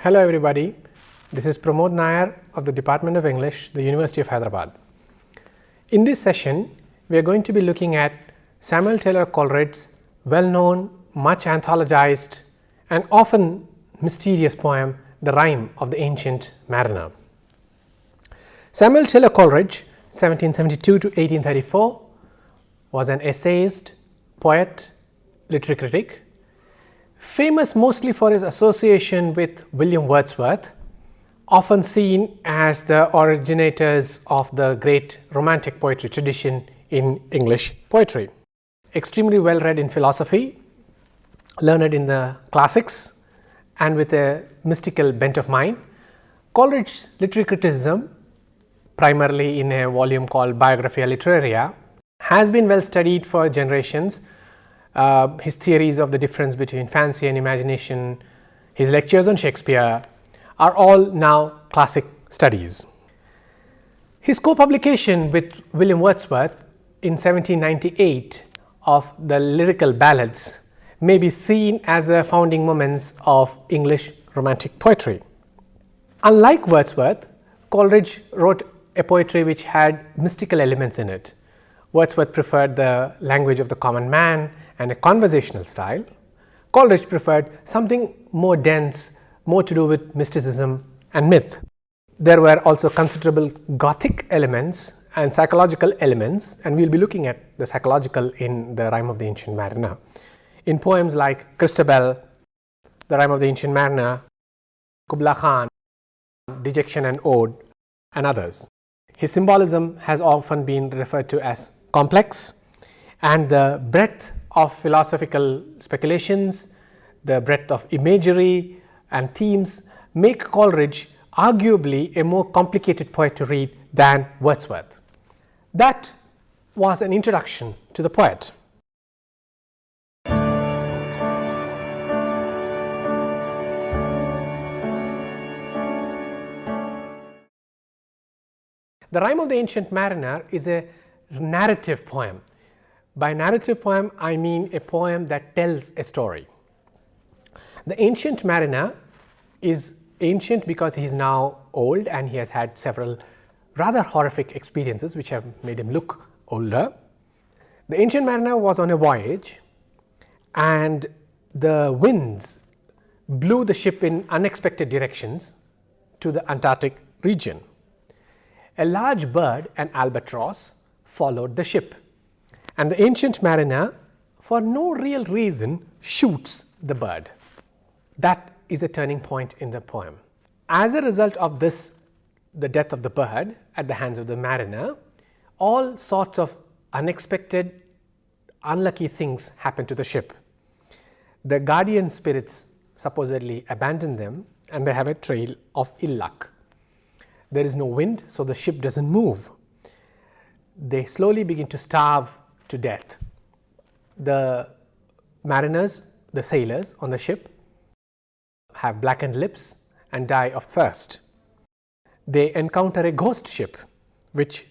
Hello everybody, this is Pramod Nair of the Department of English, the University of Hyderabad. In this session, we are going to be looking at Samuel Taylor Coleridge's well-known, much anthologized and often mysterious poem, The Rime of the Ancient Mariner. Samuel Taylor Coleridge, 1772 to 1834, was an essayist, poet, literary critic, famous mostly for his association with William Wordsworth, often seen as the originators of the great romantic poetry tradition in English poetry. Extremely well read in philosophy, learned in the classics, and with a mystical bent of mind, Coleridge's literary criticism, primarily in a volume called Biographia Literaria, has been well studied for generations. His theories of the difference between fancy and imagination, his lectures on Shakespeare are all now classic studies. His co-publication with William Wordsworth in 1798 of the lyrical ballads may be seen as the founding moments of English romantic poetry. Unlike Wordsworth, Coleridge wrote a poetry which had mystical elements in it. Wordsworth preferred the language of the common man and a conversational style. Coleridge preferred something more dense, more to do with mysticism and myth. There were also considerable Gothic elements and psychological elements, and we will be looking at the psychological in the Rime of the Ancient Mariner. In poems like Christabel, the Rime of the Ancient Mariner, Kubla Khan, Dejection and Ode, and others. His symbolism has often been referred to as complex, and the breadth of philosophical speculations, the breadth of imagery and themes make Coleridge arguably a more complicated poet to read than Wordsworth. That was an introduction to the poet. The Rime of the Ancient Mariner is a narrative poem. By narrative poem, I mean a poem that tells a story. The Ancient Mariner is ancient because he is now old and he has had several rather horrific experiences which have made him look older. The Ancient Mariner was on a voyage and the winds blew the ship in unexpected directions to the Antarctic region. A large bird, an albatross, followed the ship, and the Ancient Mariner, for no real reason, shoots the bird. That is a turning point in the poem. As a result of this, the death of the bird at the hands of the mariner, all sorts of unexpected, unlucky things happen to the ship. The guardian spirits supposedly abandon them and they have a trail of ill luck. There is no wind, so the ship doesn't move. They slowly begin to starve to death. The mariners, the sailors on the ship, have blackened lips and die of thirst. They encounter a ghost ship, which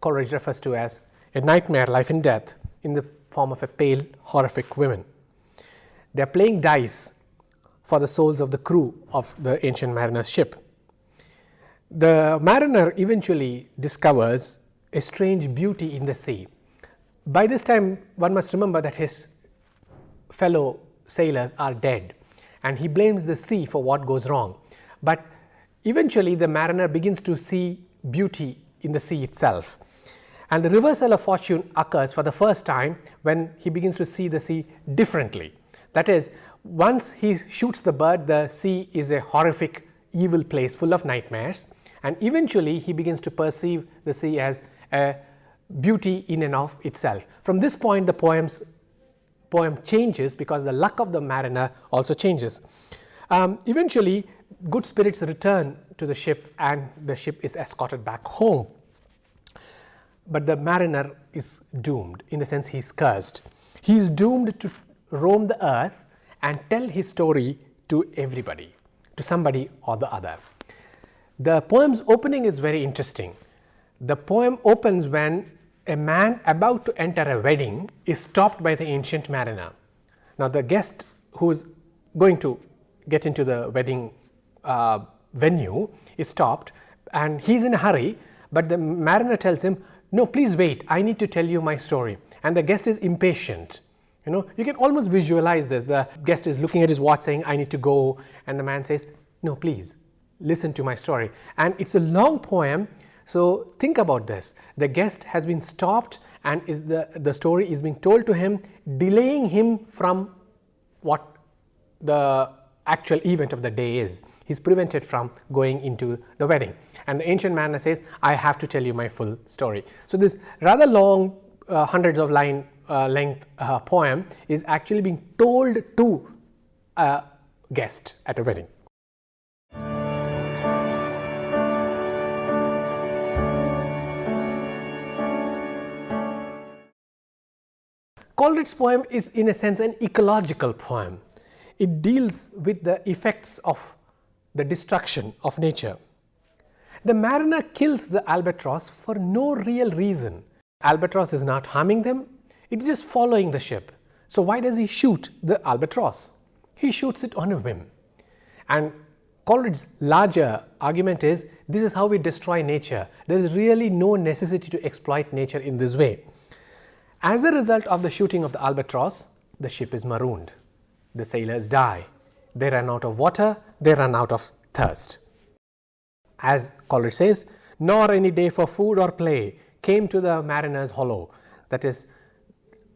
Coleridge refers to as a nightmare, life and death, in the form of a pale, horrific woman. They are playing dice for the souls of the crew of the Ancient Mariner's ship. The mariner eventually discovers a strange beauty in the sea. By this time, one must remember that his fellow sailors are dead and he blames the sea for what goes wrong. But eventually the mariner begins to see beauty in the sea itself. And the reversal of fortune occurs for the first time when he begins to see the sea differently. That is, once he shoots the bird, the sea is a horrific, evil place full of nightmares, and eventually he begins to perceive the sea as a beauty in and of itself. From this point, the poem changes because the luck of the mariner also changes. Eventually, good spirits return to the ship and the ship is escorted back home. But the mariner is doomed, in the sense he is cursed. He is doomed to roam the earth and tell his story to everybody, to somebody or the other. The poem's opening is very interesting. The poem opens when a man about to enter a wedding is stopped by the Ancient Mariner. Now, the guest who is going to get into the wedding venue is stopped and he's in a hurry, but the mariner tells him, no, please wait, I need to tell you my story. And the guest is impatient. You can almost visualize this. The guest is looking at his watch saying, I need to go, and the man says, no, please listen to my story. And it's a long poem, so think about this. The guest has been stopped and the story is being told to him, delaying him from what the actual event of the day is. He's prevented from going into the wedding. And the ancient mariner says, I have to tell you my full story. So this rather long, hundreds of line length poem is actually being told to a guest at a wedding. Coleridge's poem is in a sense an ecological poem. It deals with the effects of the destruction of nature. The mariner kills the albatross for no real reason. Albatross is not harming them, it's just following the ship. So why does he shoot the albatross? He shoots it on a whim. And Coleridge's larger argument is, this is how we destroy nature. There is really no necessity to exploit nature in this way. As a result of the shooting of the albatross, the ship is marooned. The sailors die. They run out of water, they run out of thirst. As Coleridge says, nor any day for food or play came to the mariner's hollow. That is,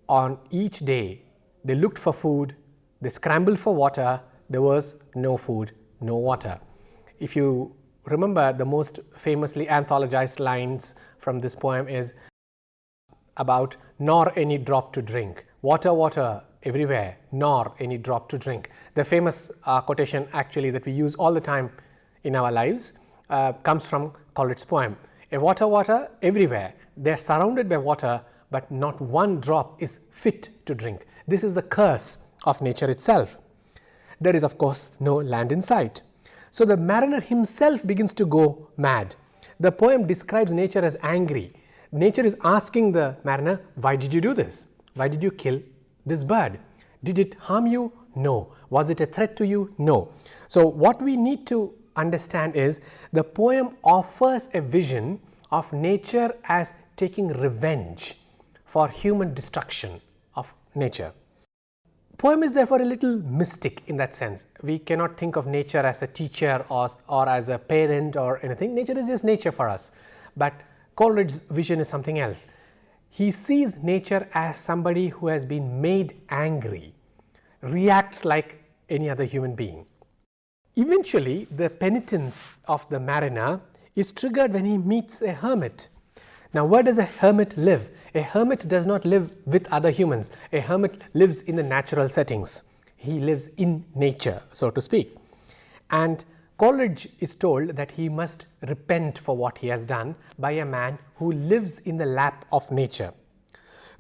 on each day they looked for food, they scrambled for water, there was no food, no water. If you remember, the most famously anthologized lines from this poem is about nor any drop to drink. Water, water everywhere, nor any drop to drink. The famous quotation actually that we use all the time in our lives comes from Coleridge's poem. A water, water everywhere. They are surrounded by water, but not one drop is fit to drink. This is the curse of nature itself. There is of course no land in sight. So the mariner himself begins to go mad. The poem describes nature as angry. Nature is asking the mariner, why did you do this? Why did you kill this bird? Did it harm you? No. Was it a threat to you? No. So what we need to understand is the poem offers a vision of nature as taking revenge for human destruction of nature. Poem is therefore a little mystic in that sense. We cannot think of nature as a teacher or as a parent or anything. Nature is just nature for us. But Coleridge's vision is something else. He sees nature as somebody who has been made angry, reacts like any other human being. Eventually, the penitence of the mariner is triggered when he meets a hermit. Now, where does a hermit live? A hermit does not live with other humans. A hermit lives in the natural settings. He lives in nature, so to speak. And Coleridge is told that he must repent for what he has done by a man who lives in the lap of nature.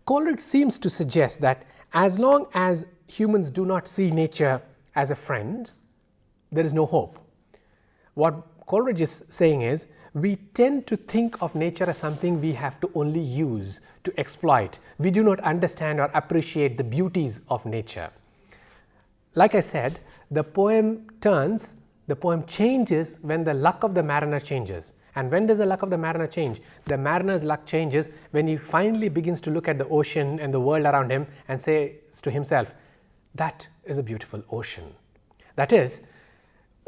Coleridge seems to suggest that as long as humans do not see nature as a friend, there is no hope. What Coleridge is saying is, we tend to think of nature as something we have to only use, to exploit. We do not understand or appreciate the beauties of nature. Like I said, the poem changes when the luck of the mariner changes. And when does the luck of the mariner change? The mariner's luck changes when he finally begins to look at the ocean and the world around him and says to himself, that is a beautiful ocean. That is,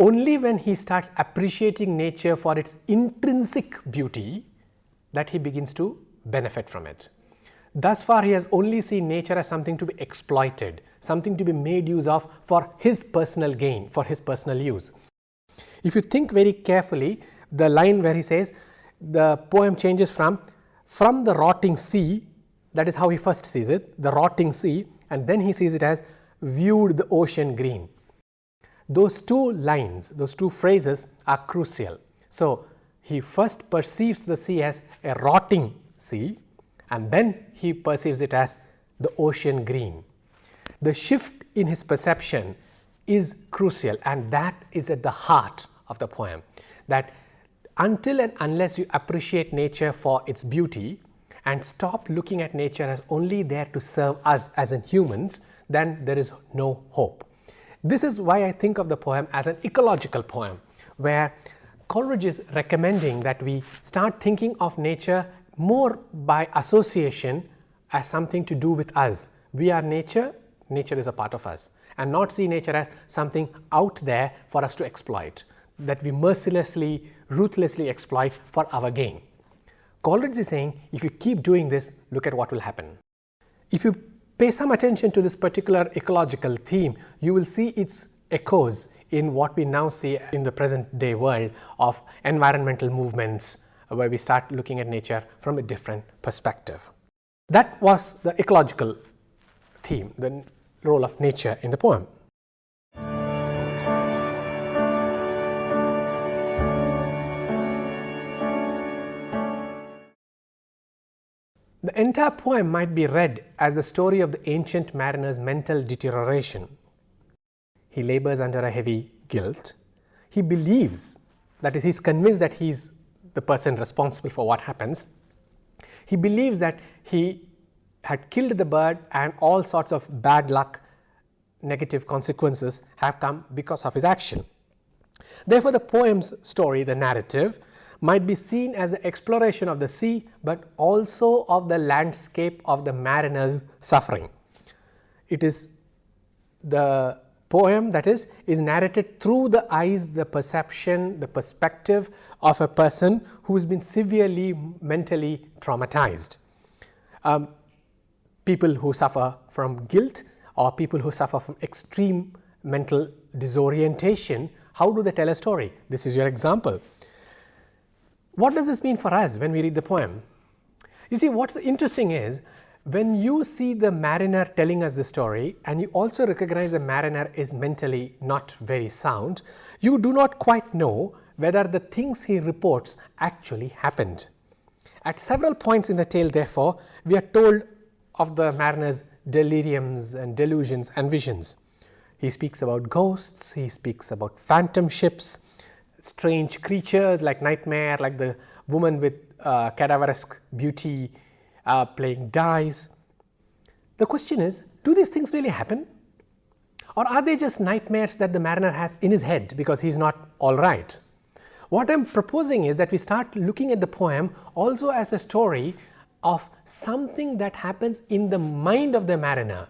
only when he starts appreciating nature for its intrinsic beauty that he begins to benefit from it. Thus far, he has only seen nature as something to be exploited, something to be made use of for his personal gain, for his personal use. If you think very carefully, the line where he says the poem changes from the rotting sea, that is how he first sees it, the rotting sea, and then he sees it as viewed the ocean green. Those two lines, those two phrases are crucial. So he first perceives the sea as a rotting sea, and then he perceives it as the ocean green. The shift in his perception is crucial, and that is at the heart of the poem. That until and unless you appreciate nature for its beauty and stop looking at nature as only there to serve us as in humans, then there is no hope. This is why I think of the poem as an ecological poem, where Coleridge is recommending that we start thinking of nature more by association as something to do with us. We are nature, nature is a part of us, and not see nature as something out there for us to exploit, that we mercilessly, ruthlessly exploit for our gain. Coleridge is saying, if you keep doing this, look at what will happen. If you pay some attention to this particular ecological theme, you will see its echoes in what we now see in the present day world of environmental movements, where we start looking at nature from a different perspective. That was the ecological theme, the role of nature in the poem. The entire poem might be read as the story of the ancient mariner's mental deterioration. He labors under a heavy guilt. He believes, that is, he is convinced that he is the person responsible for what happens. He believes that he had killed the bird and all sorts of bad luck, negative consequences have come because of his action. Therefore, the poem's story, the narrative, might be seen as an exploration of the sea, but also of the landscape of the mariner's suffering. It is the poem, that is narrated through the eyes, the perception, the perspective of a person who has been severely mentally traumatized. People who suffer from guilt, or people who suffer from extreme mental disorientation, how do they tell a story? This is your example. What does this mean for us when we read the poem? You see, what's interesting is, when you see the mariner telling us the story and you also recognize the mariner is mentally not very sound, you do not quite know whether the things he reports actually happened. At several points in the tale, therefore, we are told of the mariner's deliriums and delusions and visions. He speaks about ghosts, he speaks about phantom ships, strange creatures like nightmare, like the woman with cadaverous beauty playing dice. The question is, do these things really happen? Or are they just nightmares that the mariner has in his head because he is not all right? What I am proposing is that we start looking at the poem also as a story of something that happens in the mind of the mariner.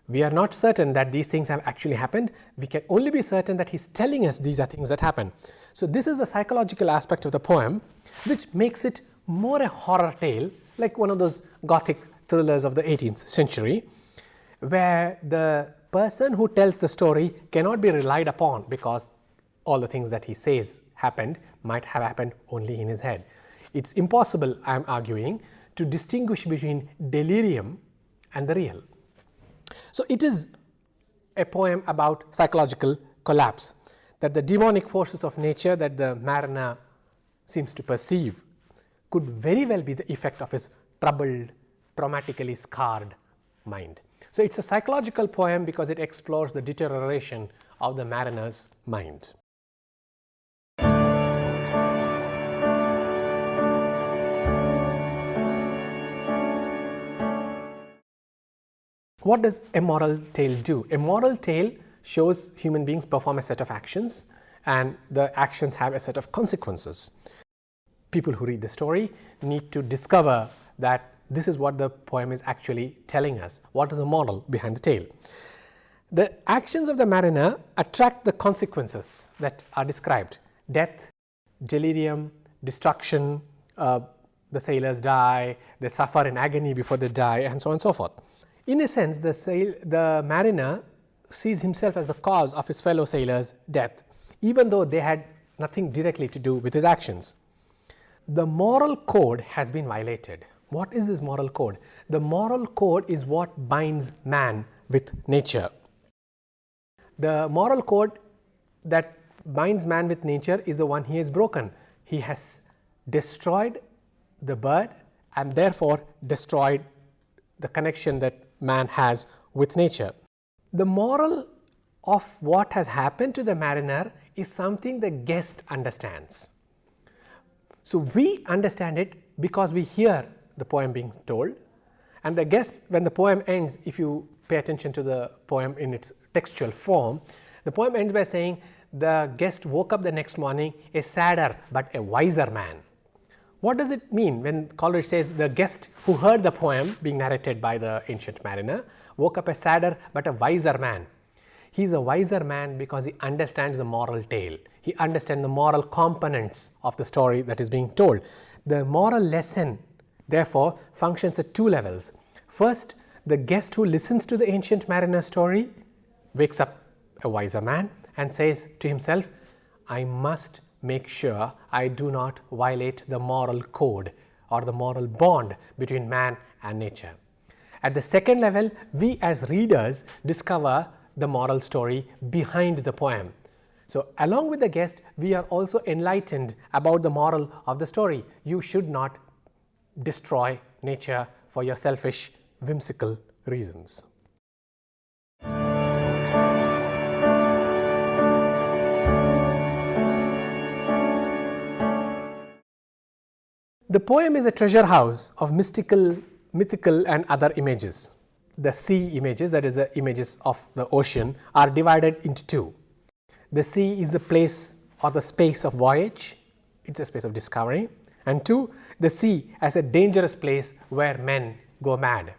We are not certain that these things have actually happened. We can only be certain that he is telling us these are things that happen. So, this is the psychological aspect of the poem, which makes it more a horror tale, like one of those Gothic thrillers of the 18th century, where the person who tells the story cannot be relied upon because all the things that he says happened might have happened only in his head. It is impossible, I am arguing, to distinguish between delirium and the real. So, it is a poem about psychological collapse, that the demonic forces of nature that the mariner seems to perceive could very well be the effect of his troubled, traumatically scarred mind. So, it is a psychological poem because it explores the deterioration of the mariner's mind. What does a moral tale do? A moral tale shows human beings perform a set of actions, and the actions have a set of consequences. People who read the story need to discover that this is what the poem is actually telling us. What is the moral behind the tale? The actions of the mariner attract the consequences that are described: death, delirium, destruction, the sailors die, they suffer in agony before they die, and so on and so forth. In a sense, the mariner sees himself as the cause of his fellow sailors' death, even though they had nothing directly to do with his actions. The moral code has been violated. What is this moral code? The moral code is what binds man with nature. The moral code that binds man with nature is the one he has broken. He has destroyed the bird and therefore destroyed the connection that man has with nature. The moral of what has happened to the mariner is something the guest understands. So, we understand it because we hear the poem being told, And the guest, when the poem ends, if you pay attention to the poem in its textual form, the poem ends by saying, the guest woke up the next morning a sadder but a wiser man. What does it mean when Coleridge says the guest who heard the poem being narrated by the ancient mariner woke up a sadder but a wiser man? He is a wiser man because he understands the moral tale. He understands the moral components of the story that is being told. The moral lesson, therefore, functions at two levels. First, the guest who listens to the ancient mariner story wakes up a wiser man and says to himself, I must make sure I do not violate the moral code or the moral bond between man and nature. At the second level, we as readers discover the moral story behind the poem. So, along with the guest, we are also enlightened about the moral of the story. You should not destroy nature for your selfish, whimsical reasons. The poem is a treasure house of mystical, mythical and other images. The sea images, that is the images of the ocean, are divided into two. The sea is the place or the space of voyage, it is a space of discovery, and two, the sea as a dangerous place where men go mad.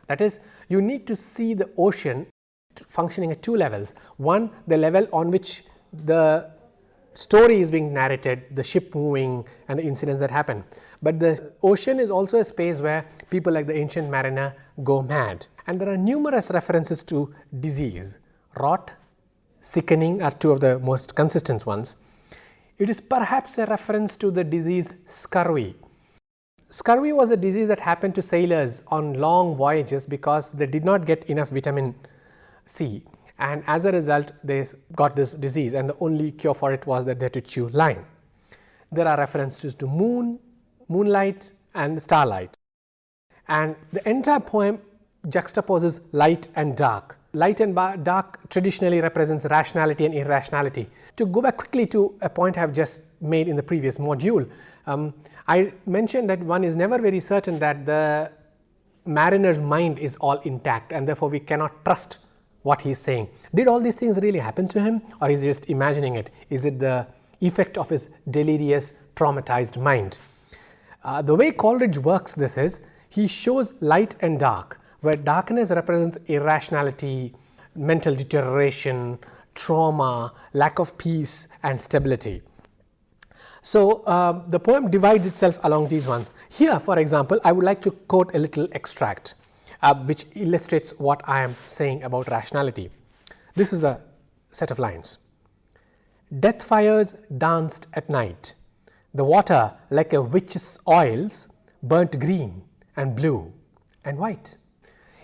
That is, you need to see the ocean functioning at two levels. One, the level on which the story is being narrated, the ship moving and the incidents that happen. But the ocean is also a space where people like the ancient mariner go mad. And there are numerous references to disease. Rot, sickening are two of the most consistent ones. It is perhaps a reference to the disease scurvy. Scurvy was a disease that happened to sailors on long voyages because they did not get enough vitamin C. And as a result, they got this disease, and the only cure for it was that they had to chew lime. There are references to moonlight and starlight. And the entire poem juxtaposes light and dark. Light and dark traditionally represents rationality and irrationality. To go back quickly to a point I have just made in the previous module, I mentioned that one is never very certain that the mariner's mind is all intact, and therefore we cannot trust what he is saying. Did all these things really happen to him, or is he just imagining it? Is it the effect of his delirious, traumatized mind? The way Coleridge works this is, he shows light and dark, where darkness represents irrationality, mental deterioration, trauma, lack of peace and stability. So, the poem divides itself along these ones. Here, for example, I would like to quote a little extract which illustrates what I am saying about rationality. This is the set of lines. Death fires danced at night. The water, like a witch's oils, burnt green and blue and white.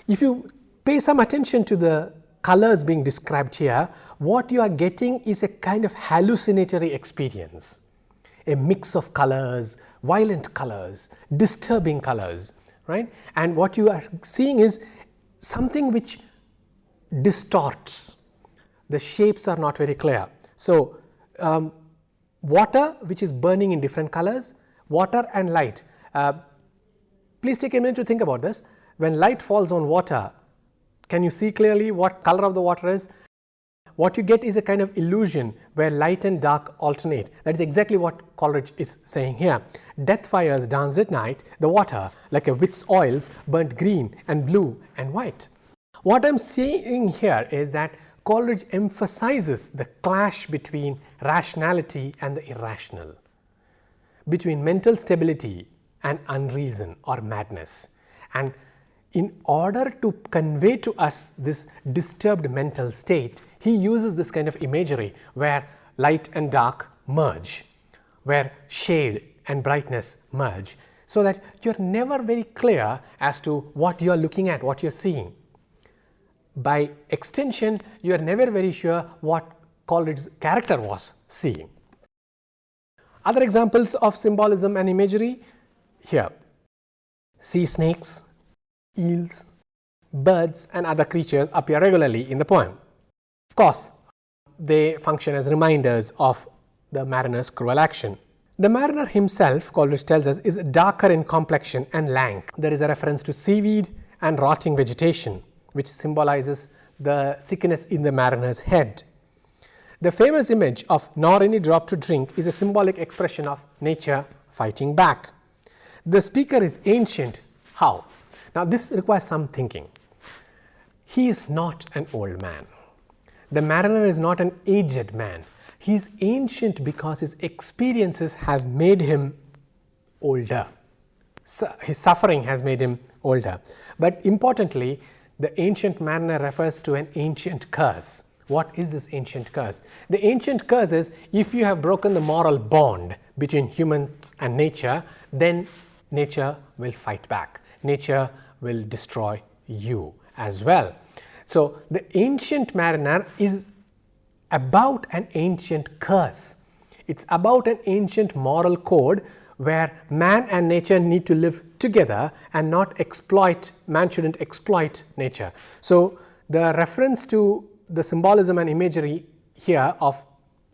If you pay some attention to the colors being described here, what you are getting is a kind of hallucinatory experience. A mix of colors, violent colors, disturbing colors, right? And what you are seeing is something which distorts. The shapes are not very clear. So, water which is burning in different colors, water and light. Please take a minute to think about this. When light falls on water, can you see clearly what color of the water is? What you get is a kind of illusion where light and dark alternate. That is exactly what Coleridge is saying here. Death fires danced at night, the water, like a witch's oils, burnt green and blue and white. What I am saying here is that Coleridge emphasizes the clash between rationality and the irrational, between mental stability and unreason or madness. And in order to convey to us this disturbed mental state, he uses this kind of imagery where light and dark merge, where shade and brightness merge, so that you are never very clear as to what you are looking at, what you are seeing. By extension, you are never very sure what Coleridge's character was seeing. Other examples of symbolism and imagery here: sea snakes, eels, birds and other creatures appear regularly in the poem. Of course, they function as reminders of the mariner's cruel action. The mariner himself, Coleridge tells us, is darker in complexion and lank. There is a reference to seaweed and rotting vegetation, which symbolizes the sickness in the mariner's head. The famous image of "nor any drop to drink" is a symbolic expression of nature fighting back. The speaker is ancient. How? Now this requires some thinking. He is not an old man. The mariner is not an aged man. He is ancient because his experiences have made him older. His suffering has made him older. But importantly, the ancient mariner refers to an ancient curse. What is this ancient curse? The ancient curse is, if you have broken the moral bond between humans and nature, then nature will fight back. Nature will destroy you as well. So the ancient mariner is about an ancient curse. It's about an ancient moral code where man and nature need to live together and not exploit, man shouldn't exploit nature. So the reference to the symbolism and imagery here of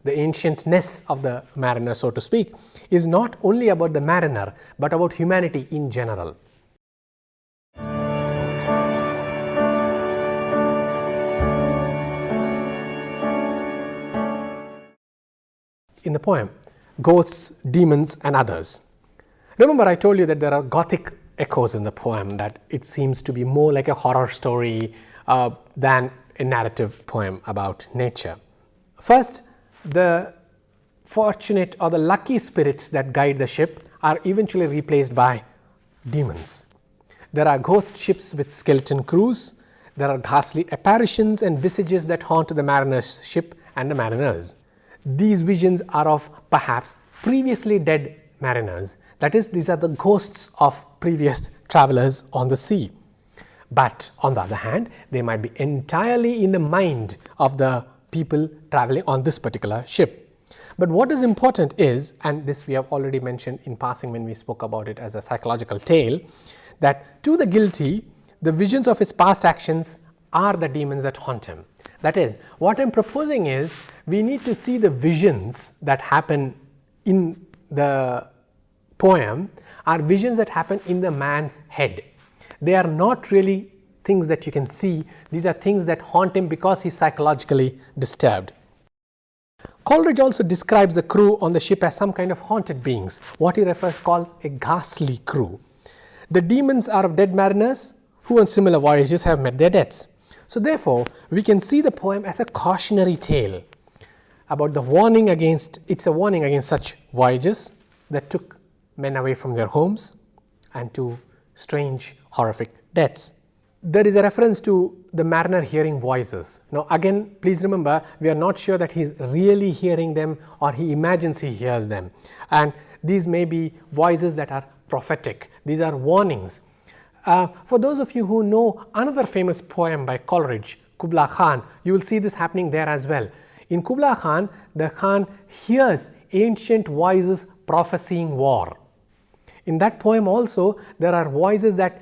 the ancientness of the mariner, so to speak, is not only about the mariner but about humanity in general. In the poem, ghosts, demons and others. Remember, I told you that there are Gothic echoes in the poem, that it seems to be more like a horror story than a narrative poem about nature. First, the fortunate or the lucky spirits that guide the ship are eventually replaced by demons. There are ghost ships with skeleton crews. There are ghastly apparitions and visages that haunt the mariner's ship and the mariners. These visions are of perhaps previously dead mariners. That is, these are the ghosts of previous travelers on the sea. But on the other hand, they might be entirely in the mind of the people traveling on this particular ship. But what is important is, and this we have already mentioned in passing when we spoke about it as a psychological tale, that to the guilty, the visions of his past actions are the demons that haunt him. That is, what I am proposing is, we need to see the visions that happen in the poem are visions that happen in the man's head. They are not really things that you can see. These are things that haunt him because he is psychologically disturbed. Coleridge also describes the crew on the ship as some kind of haunted beings, what he calls a ghastly crew. The demons are of dead mariners who on similar voyages have met their deaths. So therefore, we can see the poem as a cautionary tale about the warning against, it's a warning against such voyages that took men away from their homes and to strange, horrific deaths. There is a reference to the mariner hearing voices. Now again, please remember, we are not sure that he is really hearing them or he imagines he hears them. And these may be voices that are prophetic. These are warnings. For those of you who know another famous poem by Coleridge, Kubla Khan, you will see this happening there as well. In Kubla Khan, the Khan hears ancient voices prophesying war. In that poem also, there are voices that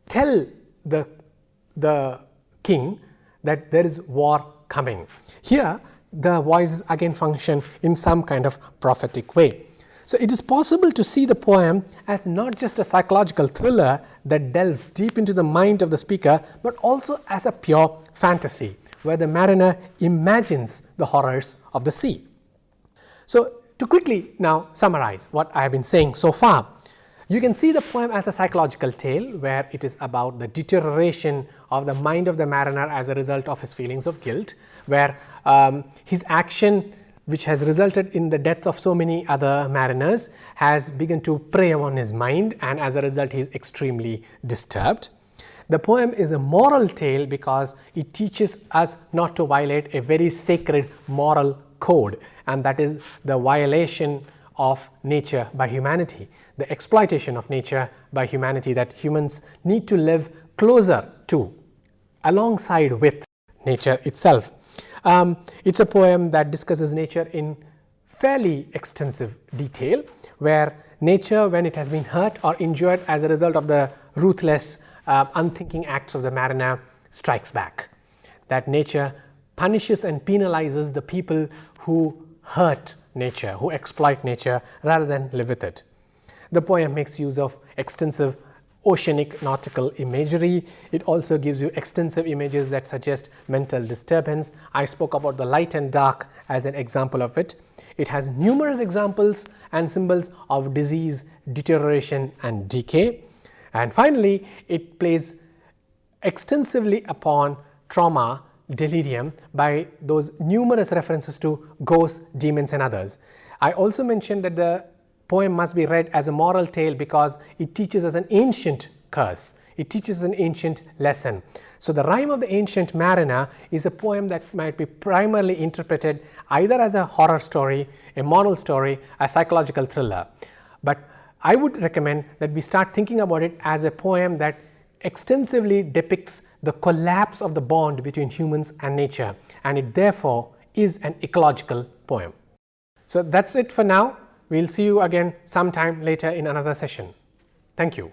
tell the king that there is war coming. Here, the voices again function in some kind of prophetic way. So it is possible to see the poem as not just a psychological thriller that delves deep into the mind of the speaker, but also as a pure fantasy, where the mariner imagines the horrors of the sea. So to quickly now summarize what I have been saying so far, you can see the poem as a psychological tale where it is about the deterioration of the mind of the mariner as a result of his feelings of guilt, where his action, which has resulted in the death of so many other mariners, has begun to prey on his mind, and as a result he is extremely disturbed. The poem is a moral tale because it teaches us not to violate a very sacred moral code, and that is the violation of nature by humanity, the exploitation of nature by humanity, that humans need to live closer to, alongside with nature itself. It's a poem that discusses nature in fairly extensive detail, where nature, when it has been hurt or injured as a result of the ruthless, unthinking acts of the mariner, strikes back. That nature punishes and penalizes the people who hurt nature, who exploit nature rather than live with it. The poem makes use of extensive oceanic nautical imagery. It also gives you extensive images that suggest mental disturbance. I spoke about the light and dark as an example of it. It has numerous examples and symbols of disease, deterioration and decay. And finally, it plays extensively upon trauma, delirium by those numerous references to ghosts, demons and others. I also mentioned that the poem must be read as a moral tale because it teaches us an ancient curse. It teaches an ancient lesson. So the Rime of the Ancient Mariner is a poem that might be primarily interpreted either as a horror story, a moral story, a psychological thriller. But I would recommend that we start thinking about it as a poem that extensively depicts the collapse of the bond between humans and nature, and it therefore is an ecological poem. So that's it for now. We'll see you again sometime later in another session. Thank you.